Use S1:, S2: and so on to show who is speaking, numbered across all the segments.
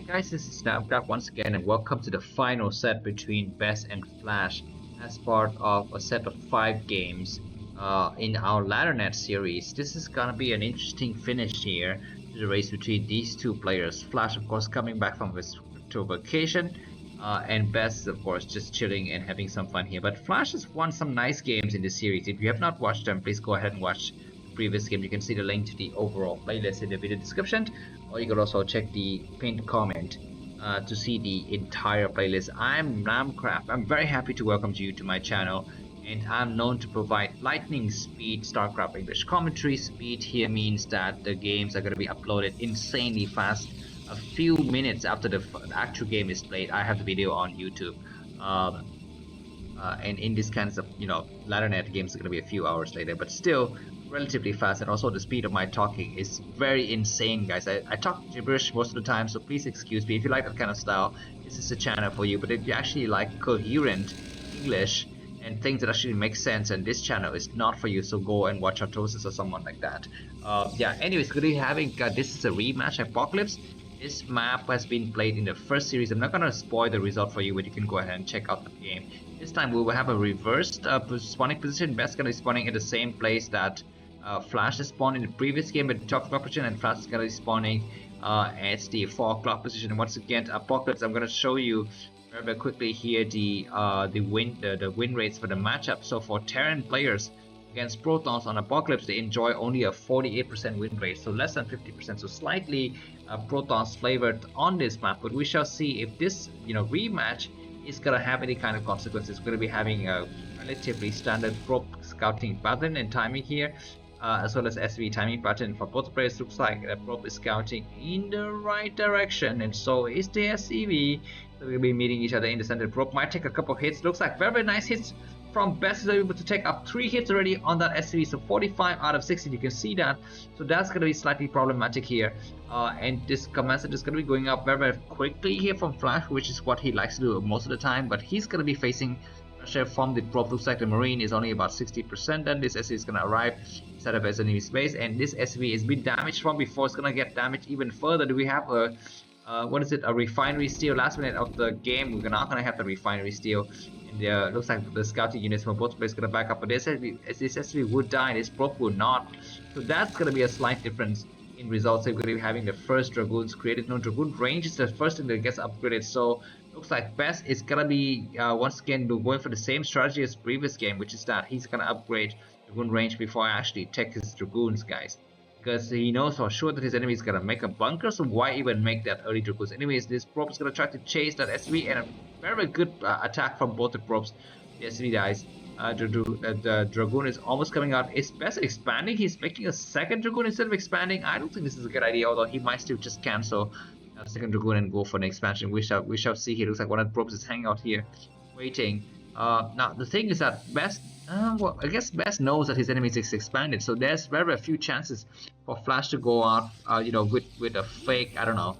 S1: Guys, this is Namcraft once again, and welcome to the final set between Best and Flash as part of a set of 5 games in our Laddernet series. This is gonna be an interesting finish here to the race between these two players. Flash, of course, coming back from his crypto vacation, and Best, of course, just chilling and having some fun here. But Flash has won some nice games in this series. If you have not watched them, please go ahead and watch the previous game. You can see the link to the overall playlist in the video description, or you can also check the pinned comment to see the entire playlist. I'm Namcraft. I'm very happy to welcome you to my channel, and I'm known to provide lightning speed Starcraft English commentary. Speed here means that the games are going to be uploaded insanely fast. A few minutes after the actual game is played, I have the video on YouTube. And in these kinds of, Laddernet games are going to be a few hours later, but still relatively fast. And also the speed of my talking is very insane, guys. I talk gibberish most of the time, so please excuse me. If you like that kind of style, this is a channel for you. But if you actually like coherent English and things that actually make sense, and this channel is not for you, so go and watch Protoss or someone like that. Anyways, we're having this is a rematch Apocalypse. This map has been played in the first series. I'm not going to spoil the result for you, but you can go ahead and check out the game. This time we will have a reversed spawning position. Best going to be spawning at the same place that Flash is spawned in the previous game at the 12 o'clock position, and Flash is going to be spawning at the 4 o'clock position. And once again, Apocalypse, I'm going to show you very quickly here the win rates for the matchup. So for Terran players against Protoss on Apocalypse, they enjoy only a 48% win rate, so less than 50%, so slightly Protoss flavored on this map. But we shall see if this rematch is gonna have any kind of consequences. We're gonna be having a relatively standard probe scouting pattern and timing here, as well as SV timing pattern for both players. Looks like the probe is scouting in the right direction, and so is the SCV. So we're gonna be meeting each other in the center. Probe might take a couple of hits. Looks like very nice hits from Best. Is able to take up 3 hits already on that SCV, so 45 out of 60. You can see that. So that's going to be slightly problematic here, and this command set is going to be going up very quickly here from Flash, which is what he likes to do most of the time. But he's going to be facing pressure from the probe. Looks like the Marine is only about 60%. Then this SCV is going to arrive, set up as enemy space, and this SCV has been damaged from before. It's going to get damaged even further. Do we have a a refinery steal last minute of the game? We're not going to have the refinery steal. And looks like the scouting units from both players going to back up, but this SCV would die, this probe would not. So that's going to be a slight difference in results. So we're going to be having the first Dragoons created. No, Dragoon range is the first thing that gets upgraded. So looks like Best is going to be once again going for the same strategy as previous game, which is that he's going to upgrade Dragoon range before I actually take his Dragoons, guys. Because he knows for sure that his enemy is going to make a bunker, so why even make that early Dragoons? Anyways, this probe is going to try to chase that SV, and a very good attack from both the probes. The SV dies. The Dragoon is almost coming out. Is Best expanding? He's making a second Dragoon instead of expanding. I don't think this is a good idea, although he might still just cancel a second Dragoon and go for an expansion. We shall see. He looks like one of the probes is hanging out here, waiting. Now the thing is that Best, well, I guess Best knows that his enemy is expanded, so there's very few chances for Flash to go out, with a fake, I don't know,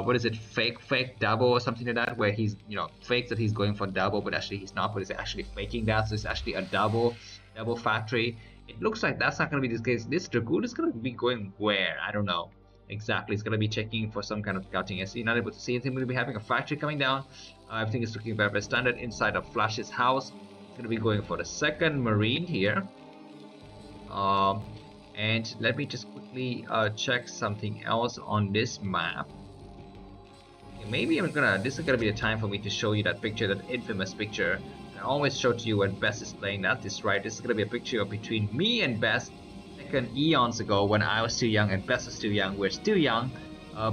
S1: what is it, fake double or something like that, where he's, fakes that he's going for double, but actually he's not, but he's actually faking that, so it's actually a double factory. It looks like that's not going to be this case. This Dragoon is going to be going where? I don't know exactly. It's going to be checking for some kind of scouting. As you're not able to see anything, we're going to be having a factory coming down. Everything is looking very standard inside of Flash's house. Going to be going for the second Marine here, and let me just quickly check something else on this map. Okay, maybe this is gonna be the time for me to show you that picture, that infamous picture I always show to you when Best is playing. That is right, this is gonna be a picture of between me and Best taken eons ago when I was still young and Best is still young. We're still young.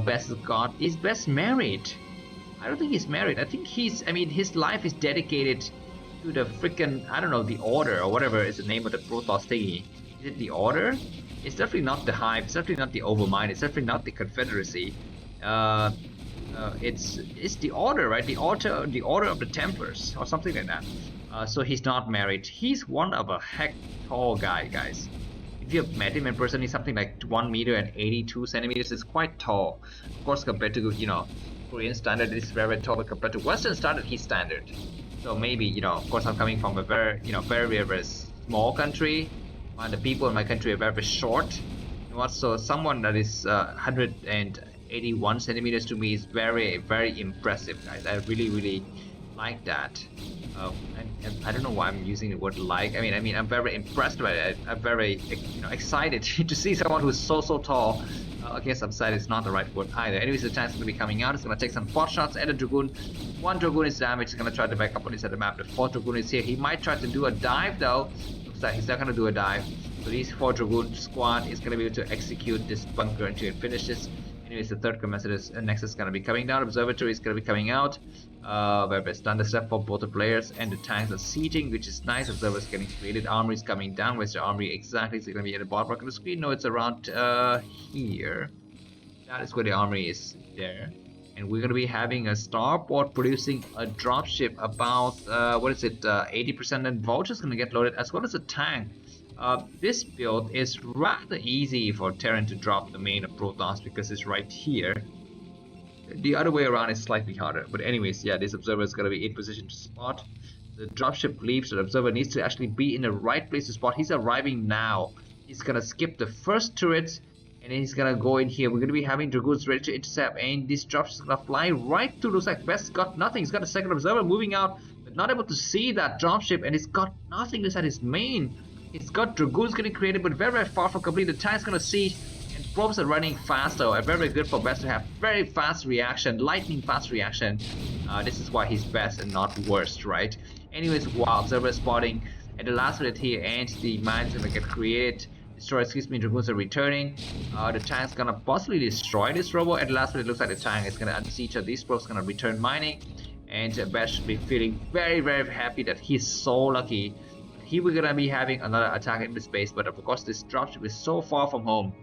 S1: Best is gone. Is Best married? I don't think he's married. I think his life is dedicated to the freaking, I don't know, the Order or whatever is the name of the Protoss thingy. Is it the Order? It's definitely not the Hive. It's definitely not the Overmind. It's definitely not the Confederacy. It's the Order, right? The Order of the Templars or something like that. So he's not married. He's one of a heck tall guy, guys. If you have met him in person, he's something like 1 meter and 82 centimeters. It's quite tall. Of course, compared to Korean standard, it's very tall, but compared to Western standard, he's standard. So maybe, of course, I'm coming from a very small country, and the people in my country are very short. So someone that is 100 and 81 centimeters to me is very, very impressive, guys. I really like that. And I don't know why I'm using the word like. I mean, I'm very impressed by it. I'm very, excited to see someone who's so tall. I guess upside is not the right word either. Anyways, the tank's gonna be coming out. It's gonna take some pot shots at a Dragoon. One Dragoon is damaged. He's gonna try to back up on his side of the map. The fourth Dragoon is here. He might try to do a dive though. Looks like he's not gonna do a dive. So these 4 Dragoon squad is gonna be able to execute this bunker until it finishes. Anyways, the third Nexus is gonna be coming down. Observatory is gonna be coming out. Where it's done the step for both the players, and the tanks are sieging, which is nice. Observers getting created. Armory is coming down. Where's the armory exactly? Is it gonna be at the bottom of the screen? No, it's around here. That is where the armory is there. And we're gonna be having a starport producing a dropship about 80%, and vulture's gonna get loaded as well as a tank. This build is rather easy for Terran to drop the main of Protoss because it's right here. The other way around is slightly harder, but anyways, yeah, this observer is gonna be in position to spot. The dropship leaves, so the observer needs to actually be in the right place to spot. He's arriving now. He's gonna skip the first turret, and then he's gonna go in here. We're gonna be having Dragoons ready to intercept, and this dropship is gonna fly right through. Looks like Best got nothing. He's got a second observer moving out, but not able to see that dropship, and he's got nothing inside his main. He's got Dragoons getting created, but very far from complete. The tank's gonna siege. Probes are running fast though, and very good for Best to have very fast reaction, lightning fast reaction. This is why he's best and not worst, right? Anyways, wow, observer spotting at the last minute here, and the mine's gonna get created. Dragoons are returning. The tank's gonna possibly destroy this robo. At the last minute, it looks like the tank is gonna unsiege. These probes gonna return mining, and Best should be feeling very happy that he's so lucky. He was gonna be having another attack in the space, but of course this dropship is so far from home.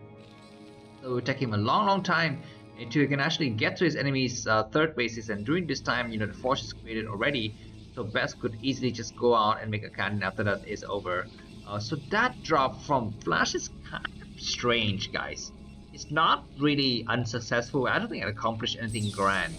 S1: So it will take him a long time until he can actually get to his enemy's third bases, and during this time, the force is created already, so Best could easily just go out and make a cannon after that is over. So that drop from Flash is kind of strange, guys. It's not really unsuccessful. I don't think it accomplished anything grand.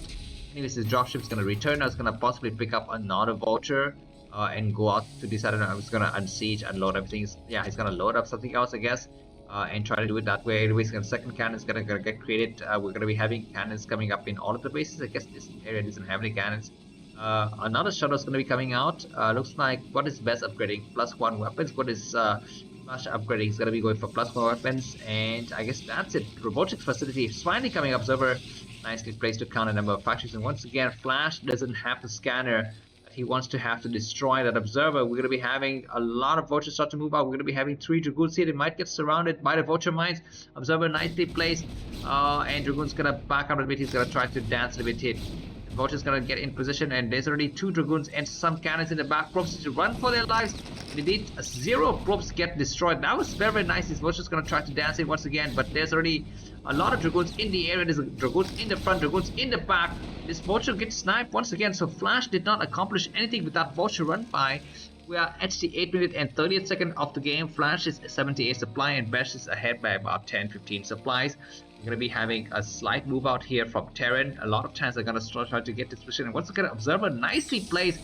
S1: Anyways, this dropship is going to return. Now it's going to possibly pick up another vulture and go out to this. I don't know. It's going to unsiege, unload everything. Yeah, he's going to load up something else, I guess. And try to do it that way. Anyways, the second cannon is gonna get created. We're gonna be having cannons coming up in all of the bases. I guess this area doesn't have any cannons. Another shuttle is gonna be coming out. Looks like what is Best upgrading? +1 weapons. What is Flash upgrading? He's gonna be going for +1 weapons, and I guess that's it. Robotics facility is finally coming up. Observer nicely placed to count a number of factories, and once again, Flash doesn't have the scanner. He wants to have to destroy that observer. We're going to be having a lot of vultures start to move out. We're going to be having 3 Dragoons here. They might get surrounded by the vulture mines. Observer nicely placed. And Dragoon's going to back up a bit. He's going to try to dance a bit here. The vulture's going to get in position. And there's already 2 Dragoons and some cannons in the back. Probes to run for their lives. And indeed, 0 probes get destroyed. That was very nice. This vulture's going to try to dance it once again. But there's already a lot of Dragoons in the area. There's Dragoons in the front, Dragoons in the back. This vulture gets sniped once again, so Flash did not accomplish anything with that vulture run by. We are at the 8 minute and 30th second of the game. Flash is 78 supply, and Best is ahead by about 10-15 supplies. We're going to be having a slight move out here from Terran. A lot of tanks are going to try to get this position. And once again, Observer nicely placed.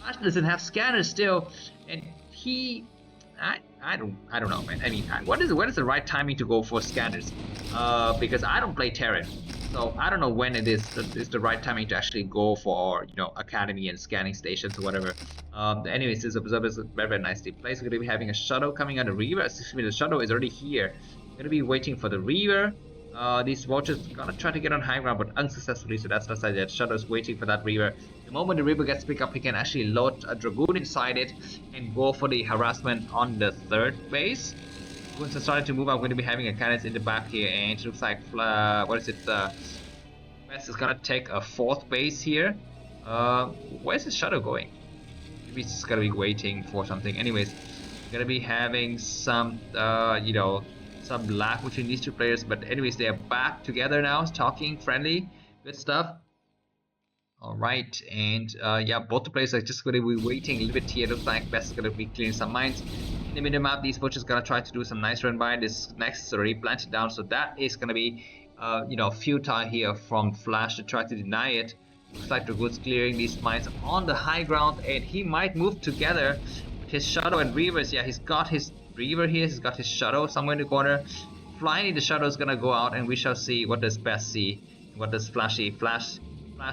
S1: Flash doesn't have scanners still, and he... I don't know, man. I mean, what is the right timing to go for scanners? Because I don't play Terran, so I don't know when it is the right timing to actually go for academy and scanning stations or whatever. Anyways, this observer is very nicely placed. We're gonna be having a shuttle coming on the reaver. Excuse me, the shuttle is already here. We're gonna be waiting for the reaver. These vultures gonna try to get on high ground, but unsuccessfully. So that's why that shuttle is waiting for that reaver. The moment the reaver gets picked up, he can actually load a Dragoon inside it and go for the harassment on the third base. Once it's starting to move, I'm going to be having a cannons in the back here, and it looks like Best is gonna take a 4th base here. Where's the shuttle going? Maybe it's just gonna be waiting for something. Anyways, gonna be having some some lag between these 2 players, but anyways, they are back together now, talking friendly, good stuff. Alright, and yeah, both the players are just going to be waiting a little bit here. Looks like Best is going to be clearing some mines. In the middle map, these vultures going to try to do some nice run by. This next is already planted down, so that is going to be futile here from Flash to try to deny it. Looks like Dragoon's clearing these mines on the high ground, and he might move together with his Shadow and Reavers. Yeah, he's got his Reaver here, he's got his Shadow somewhere in the corner. finally the shadow is gonna go out, and we shall see what does Best see. What does Flash see? Flash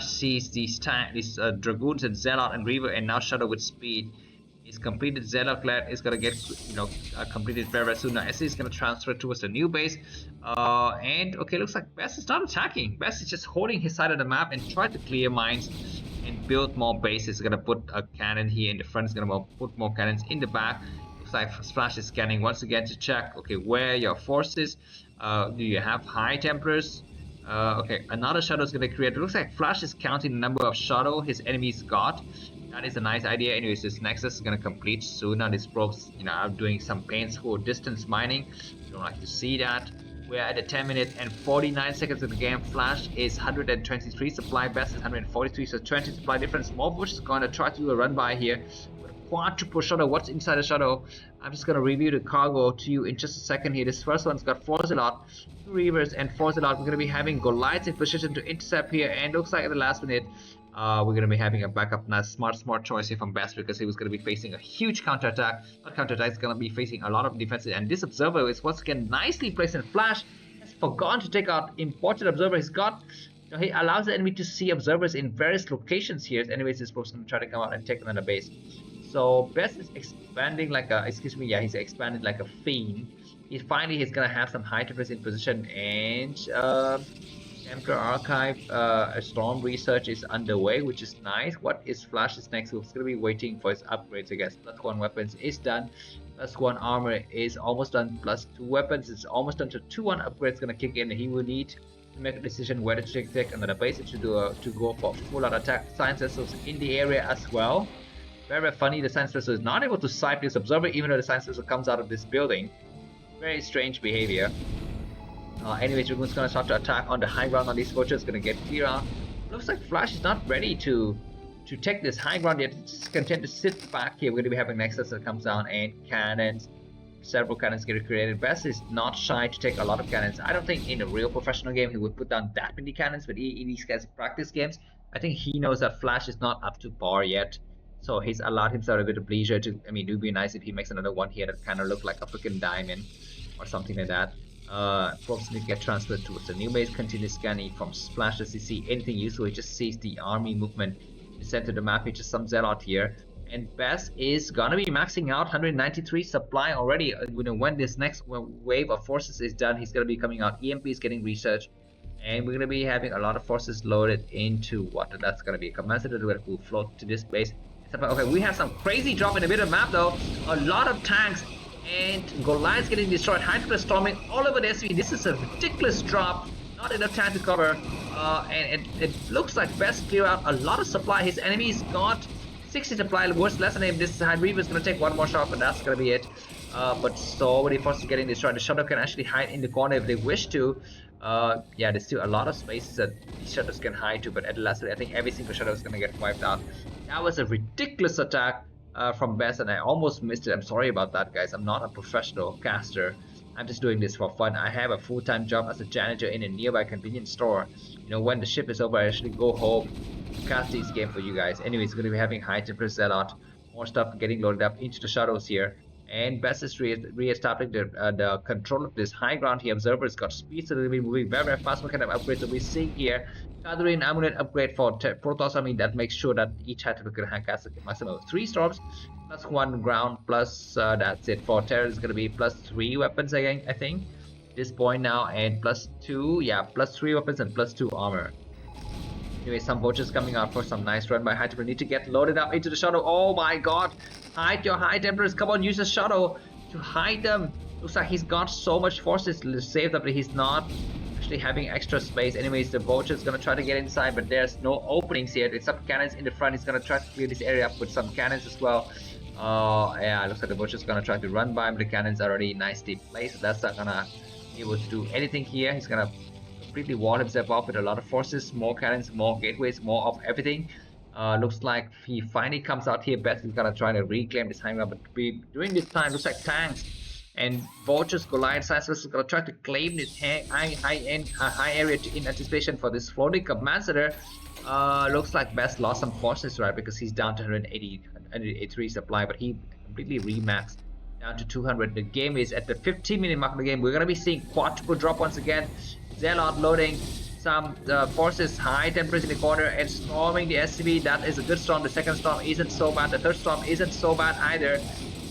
S1: sees these dragoons and Zelle and Reaver, and now Shadow with speed is completed. Zelle Clad is gonna get completed very soon. Now SC is gonna transfer towards the new base, and okay, looks like Best is not attacking. Best is just holding his side of the map and try to clear mines and build more bases. He's gonna put a cannon here in the front. He's gonna put more cannons in the back. Looks like Flash is scanning once again to check, okay, where your forces. Do you have high tempers? Okay, another shadow is going to create. It looks like Flash is counting the number of shadow his enemies got. That is a nice idea. Anyways, this Nexus is going to complete soon. Now these probes, are doing some painful distance mining. You don't like to see that. We're at the 10 minutes and 49 seconds of the game. Flash is 123 supply, Best is 143, so 20 supply difference. Mobush is going to try to do a run by here. Quadruple shadow. What's inside the shadow? I'm just gonna review the cargo to you in just a second here. This first one's got 4 Zealot, 2 Reavers, and 4 Zealot. We're gonna be having Goliaths in position to intercept here, and looks like at the last minute we're gonna be having a backup. Nice, smart choice here from Best, because he was gonna be facing a huge counterattack. Not counterattack, he's gonna be facing a lot of defenses, and this observer is once again nicely placed in. Flash has forgotten to take out important observer. He's got. He allows the enemy to see observers in various locations here. Anyways, this person's gonna try to come out and take another base. So Best is expanding like a, he's expanded like a fiend. He's gonna have some high tempers in position, and Emperor Archive Storm research is underway, which is nice. What is Flash's next move? He's gonna be waiting for his upgrades, I guess. +1 weapons is done. +1 armor is almost done. +2 weapons is almost done. So 2-1 upgrades gonna kick in. He will need to make a decision whether to take another base to go for full-out attack. Science vessels in the area as well. Very funny, the science vessel is not able to sight this observer even though the science vessel comes out of this building. Very strange behavior. Anyways, Dragoon's gonna start to attack on the high ground on these vultures, gonna get clear out. Looks like Flash is not ready to take this high ground yet. It's just content to sit back here. We're gonna be having Nexus that comes down, and cannons. Several cannons get created. Best is not shy to take a lot of cannons. I don't think in a real professional game he would put down that many cannons, but in these guys practice games, I think he knows that Flash is not up to par yet. So he's allowed himself a bit of leisure to, it would be nice if he makes another one here that kind of look like a freaking diamond or something like that. Probes need to get transferred towards the new base. Continue scanning from Splash. Does he see anything useful? He just sees the army movement in the center of the map. He just some Zealot here. And Best is gonna be maxing out 193 supply already. When this next wave of forces is done, he's gonna be coming out. EMP is getting research. And we're gonna be having a lot of forces loaded into what? That's gonna be a command center that will float to this base. Okay, we have some crazy drop in the middle of the map though. A lot of tanks and Goliaths getting destroyed. High-tempest storming all over the SV. This is a ridiculous drop. Not enough time to cover. And it looks like Best clear out a lot of supply. His enemies got 60 supply. Worst lesson name. This High Reaver is gonna take one more shot, but that's gonna be it. But so many forces getting destroyed. The shadow can actually hide in the corner if they wish to. Yeah, there's still a lot of spaces that these shadows can hide to, but at the last minute, I think every single shadow is gonna get wiped out. That was a ridiculous attack from Best, and I almost missed it. I'm sorry about that, guys. I'm not a professional caster. I'm just doing this for fun. I have a full-time job as a janitor in a nearby convenience store. When the ship is over, I actually go home to cast this game for you guys. Anyways, going to be having high-tempest Zealot, more stuff getting loaded up into the shadows here. And Best is re-establishing the control of this high ground here. Observers got speed, so they'll be moving very, very fast. What kind of upgrades are we seeing here? Gathering Amulet upgrade for Protoss. That makes sure that each high-tempest can have a maximum of 3 storms, +1 ground, plus that's it. For Terran, it's going to be +3 weapons again, I think, at this point now, and +2, yeah, +3 weapons and +2 armor. Anyway, some vultures coming out for some nice run by high tempers. Need to get loaded up into the shadow. Oh my god! Hide your high tempers. Come on, use the shadow to hide them. Looks like he's got so much forces saved up that he's not actually having extra space. Anyways, the vulture's gonna try to get inside, but there's no openings here. There's some cannons in the front. He's gonna try to clear this area up with some cannons as well. Yeah, looks like the vulture's gonna try to run by him. The cannons are already nicely placed. That's not gonna be able to do anything here. He's gonna completely wall himself off with a lot of forces, more cannons, more gateways, more of everything. Looks like he finally comes out here. Best is gonna try to reclaim this high ground, but during this time, looks like tanks and vultures, Goliath, science vessels are gonna try to claim this high area in anticipation for this floating command center. Looks like Best lost some forces, right? Because he's down to 183 supply, but he completely remaxed down to 200. The game is at the 15-minute mark of the game. We're going to be seeing quadruple drop once again. Zelle loading some forces, High-tempest in the corner and storming the SCV. That is a good storm. The second storm isn't so bad. The third storm isn't so bad either.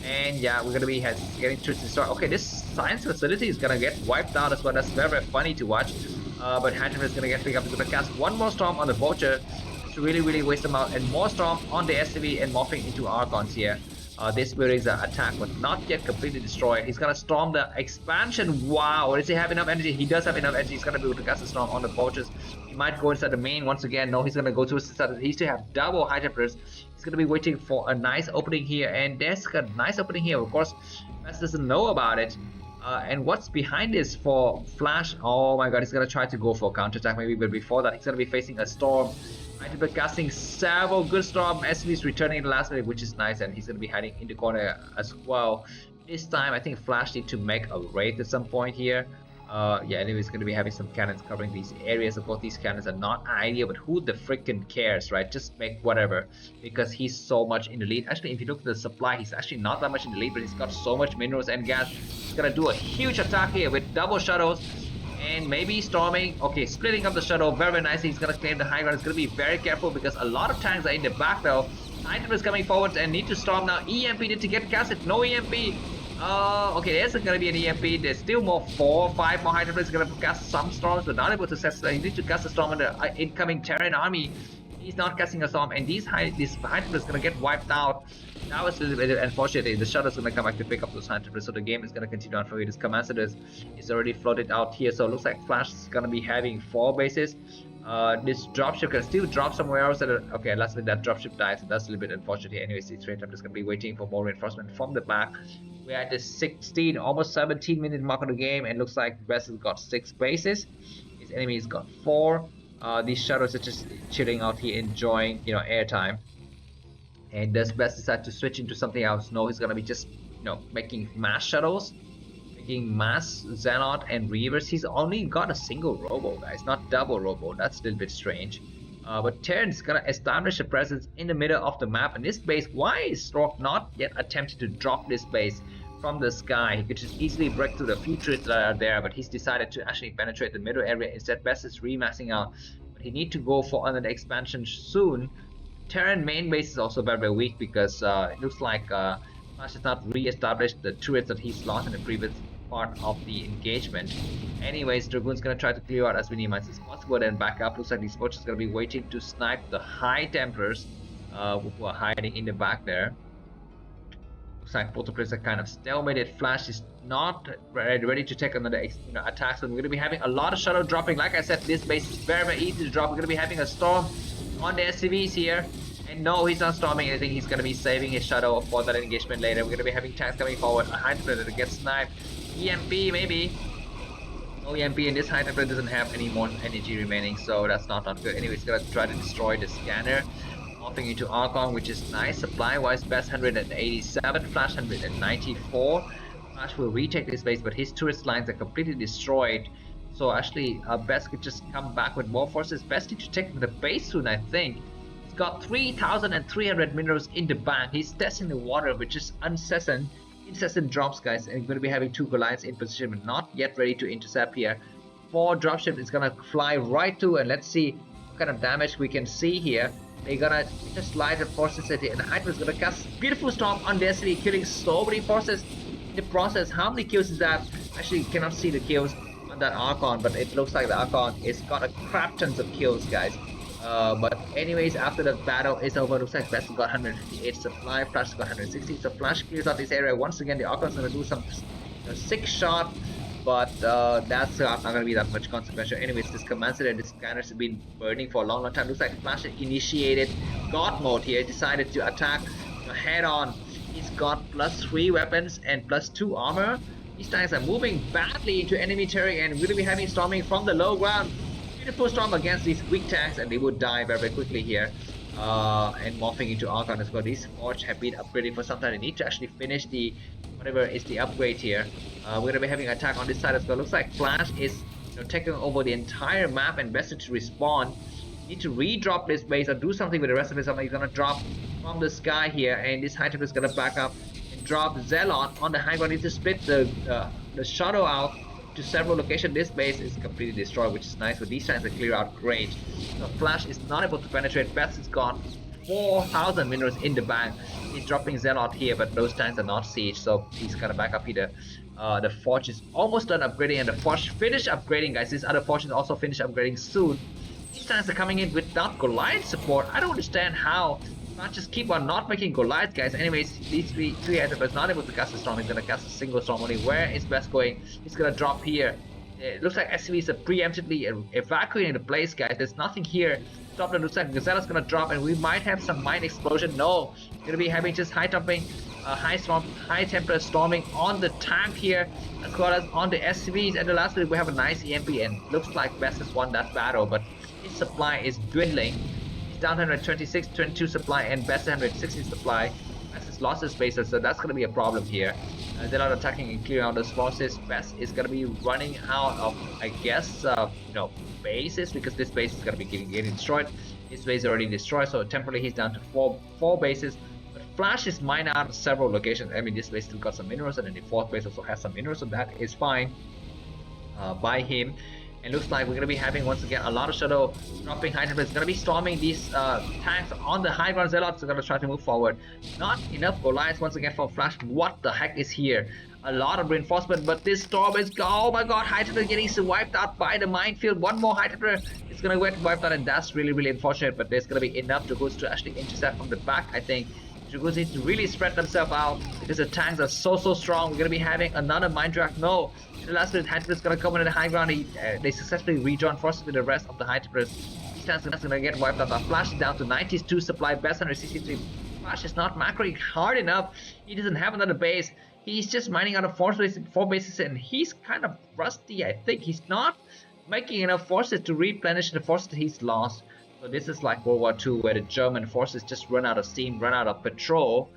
S1: And yeah, we're going to be getting through to the start. Okay, this science facility is going to get wiped out as well. That's very, very funny to watch. But High-tempest is going to get picked up. He's going to cast one more storm on the Vulture to really waste them out. And more storm on the SCV and morphing into Archons here. This building's attack was not yet completely destroyed. He's gonna storm the expansion. Wow, does he have enough energy? He does have enough energy. He's gonna be able to cast a storm on the Vultures. He might go inside the main once again. No, he's gonna go towards the side. He still have double High-tempest. He's gonna be waiting for a nice opening here, and there's a nice opening here. Of course, Best doesn't know about it. And what's behind this for Flash? Oh my god, he's gonna try to go for a counterattack maybe, but before that, he's gonna be facing a storm. High-tempest casting several good storm. SCV's returning in the last minute, which is nice, and he's going to be hiding in the corner as well. This time, I think Flash needs to make a raid at some point here. Yeah, anyway, he's going to be having some cannons covering these areas. Of course, these cannons are not ideal, but who the freaking cares, right? Just make whatever, because he's so much in the lead. Actually, if you look at the supply, he's actually not that much in the lead, but he's got so much minerals and gas. He's going to do a huge attack here with double shuttles. And maybe storming. Okay, splitting up the shuttle very, very nicely. He's going to claim the high ground. He's going to be very careful because a lot of tanks are in the back though. High-tempest is coming forward and need to storm now. EMP need to get casted. No EMP. Okay, there's going to be an EMP. There's still more 4 or 5 more High-tempest. Going to cast some storms, but not able to cast. He needs to cast a storm on the incoming Terran army. He's not casting a storm, and this High-tempest is going to get wiped out. That was a little bit unfortunate. The shuttle's going to come back to pick up those High-tempest, so the game is going to continue on for you. This command center is already floated out here, so it looks like Flash is going to be having 4 bases. This dropship can still drop somewhere else. Okay, lastly, that dropship dies, so that's a little bit unfortunate here. Anyways, it's I'm just going to be waiting for more reinforcement from the back. We're at the 16, almost 17-minute mark of the game, and looks like Best has got 6 bases. His enemy's got 4. These shuttles are just chilling out here, enjoying, airtime. And does Best decide to switch into something else? No, he's gonna be just, making mass shuttles, making mass Xenot and Reavers. He's only got a single robo, guys, not double robo. That's a little bit strange. But Terran's gonna establish a presence in the middle of the map. And this base, why is Stork not yet attempting to drop this base from the sky? He could just easily break through the few trees that are there, but he's decided to actually penetrate the middle area. Instead, Best is remassing out. But he needs to go for another expansion soon. Terran main base is also very, very weak because it looks like Flash has not re-established the turrets that he's lost in the previous part of the engagement. Anyways, Dragoon's gonna try to clear out as many mines as possible, then back up. Looks like these Vultures gonna be waiting to snipe the High-tempest who are hiding in the back there. Looks like both the players are kind of stalemated. Flash is not ready to take another attack, so we're gonna be having a lot of shuttle dropping. Like I said, this base is very, very easy to drop. We're gonna be having a storm on the SCVs here, and no, he's not storming anything. He's gonna be saving his shuttle for that engagement later. We're gonna be having tanks coming forward. A High-tempest that gets sniped. EMP maybe. No EMP, and this High-tempest doesn't have any more energy remaining, so that's not good. Anyway, it's gonna try to destroy the scanner, morphing into Archon, which is nice. Supply-wise, Best 187, Flash 194. Flash will retake this base, but his turret lines are completely destroyed. So actually, Best could just come back with more forces. Best need to take the base soon, I think. He's got 3,300 minerals in the bank. He's testing the water, which is incessant drops, guys. And we're going to be having 2 Goliaths in position, but not yet ready to intercept here. 4 dropship is going to fly right to, and let's see what kind of damage we can see here. They're going to just light the forces city, and the Hydra is going to cast beautiful storm on Destiny, killing so many forces in the process. How many kills is that? Actually, you cannot see the kills that Archon, but it looks like the Archon is got a crap tons of kills, guys. But anyways, after the battle is over, looks like Best got 158 supply, Flash got 160, so Flash clears out this area once again. The Archon's gonna do some 6 shot, but that's not gonna be that much consequential. Anyways, this command center and this scanners have been burning for a long time. Looks like Flash initiated God mode here, decided to attack head on. He's got +3 weapons and +2 armor. These tanks are moving badly into enemy territory, and we'll be having storming from the low ground. Beautiful storm against these weak tanks, and they would die very, very quickly here. And morphing into Archon as well. These Forge have been upgraded for some time. They need to actually finish the whatever is the upgrade here. We're gonna be having an attack on this side as well. Looks like Flash is taking over the entire map, and Best to respawn. Need to re-drop this base or do something with the rest of his armor. He's gonna drop from the sky here, and this High-tempest is gonna back up and drop Zelle on the high ground. Need to split the shuttle out to several locations. This base is completely destroyed, which is nice. But these tanks are clear out great. So Flash is not able to penetrate. Best is gone. 4,000 minerals in the bank. He's dropping Zelle out here, but those tanks are not siege, so he's gonna back up here. The Forge is almost done upgrading, and the Forge finished upgrading, guys. This other Forge is also finished upgrading soon. These tanks are coming in without Goliath support. I don't understand how. Not just keep on not making Goliath, guys. Anyways, these three High-tempest not able to cast a storm. He's gonna cast a single storm only. Where is Best going? He's gonna drop here. It looks like SCVs are preemptively evacuating the place, guys. There's nothing here. Stop the looks like Gazella's gonna drop, and we might have some mine explosion. No, gonna be having just high jumping, High-tempest storming on the tank here, as well as on the SCVs. And the last bit we have a nice EMP, and looks like Best has won that battle, but his supply is dwindling. Down 126, 22 supply, and Best 160 supply. Best has lost his bases, so that's going to be a problem here. They're not attacking and clearing out those forces. Best is going to be running out of, I guess, bases, because this base is going to be getting destroyed. His base is already destroyed, so temporarily he's down to four bases. But Flash is mined out several locations. I mean, this base still got some minerals, and then the fourth base also has some minerals, so that is fine by him. And looks like we're going to be having once again a lot of shadow dropping. High-tempest is going to be storming these tanks on the high ground. Zealots are going to try to move forward. Not enough Goliaths once again for Flash. What the heck is here? A lot of reinforcement, but this storm is oh my god, High-tempest getting wiped out by the minefield. One more High-tempest is going to get wiped out, and that's really unfortunate. But there's going to be enough Dragoons to actually intercept from the back, I think. Dragoons need to really spread themselves out because the tanks are so strong. We're going to be having another mine drag. No. The last bit, High-tempest is going to come in the high ground. They successfully rejoin forces with the rest of the High-tempest. These tanks are going to get wiped out. Flash is down to 92 supply, Best 163. Flash is not macroing hard enough. He doesn't have another base. He's just mining out of four bases, and he's kind of rusty, I think. He's not making enough forces to replenish the forces that he's lost. So this is like World War II, where the German forces just run out of steam, run out of petrol.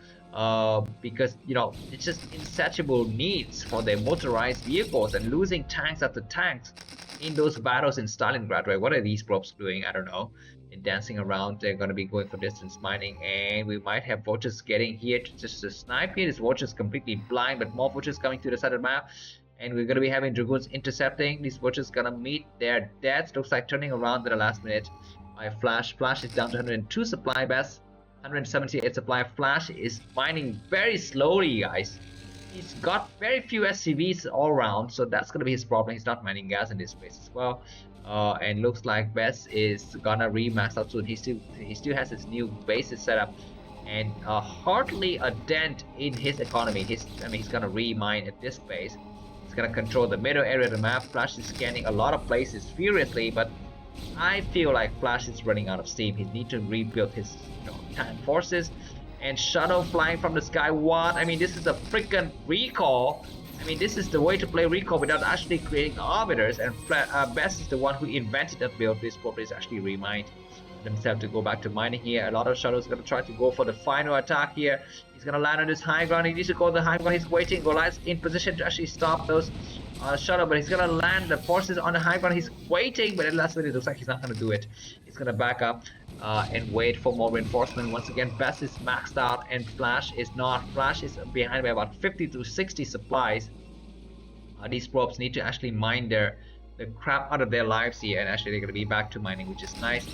S1: Because it's just insatiable needs for their motorized vehicles, and losing tanks after tanks in those battles in Stalingrad, right? What are these probes doing? I don't know. They're dancing around. They're going to be going for distance mining, and we might have vultures getting here to snipe here. This vulture is completely blind, but more vultures coming to the side of the map, and we're going to be having Dragoons intercepting. These vultures going to meet their deaths. Looks like turning around at the last minute by Flash. Flash is down to 102 supply, Best 178 supply. Flash is mining very slowly, guys. He's got very few SCVs all around, so that's gonna be his problem. He's not mining gas in this space as well. And looks like Best is gonna remax out soon. He still has his new bases set up, and hardly a dent in his economy. He's gonna remine at this base. He's gonna control the middle area of the map. Flash is scanning a lot of places furiously, but I feel like Flash is running out of steam. He needs to rebuild his tank forces. And shuttle flying from the sky. What? I mean, this is a freaking recall. I mean, this is the way to play recall without actually creating arbiters. And Best is the one who invented that build. This probably is actually remind themselves to go back to mining here. A lot of shuttles going to try to go for the final attack here. He's going to land on this high ground. He needs to go to the high ground. He's waiting. Goliath's in position to actually stop those shuttle, but he's going to land the forces on the high ground. He's waiting, but at last minute it looks like he's not going to do it. He's going to back up and wait for more reinforcement. Once again, Best is maxed out, and Flash is not. Flash is behind by about 50 to 60 supplies. These probes need to actually mine the crap out of their lives here, and actually they're going to be back to mining, which is nice.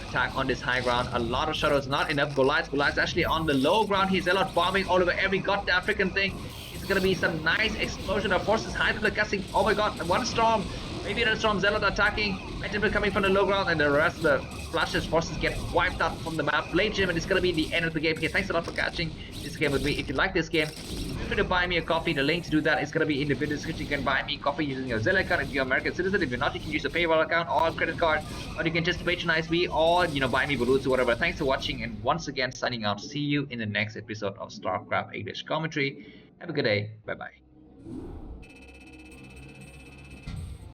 S1: Attack on this high ground. A lot of shuttles, not enough Goliaths. Goliath's actually on the low ground. He's a lot bombing all over every goddamn freaking thing. It's going to be some nice explosion of forces. High-tempest casting. Oh my god, one storm. Maybe another storm. Zealot attacking. High-tempest coming from the low ground, and the rest of the Flash's forces get wiped out from the map. Late game, and it's going to be the end of the game here. Thanks a lot for catching this game with me. If you like this game, feel free to buy me a coffee. The link to do that is going to be in the video description. You can buy me coffee using your Zelle account if you're an American citizen. If you're not, you can use a PayPal account or a credit card, or you can just patronize me, or buy me balloons or whatever. Thanks for watching, and once again signing out. See you in the next episode of Starcraft English commentary. Have a good day. Bye bye.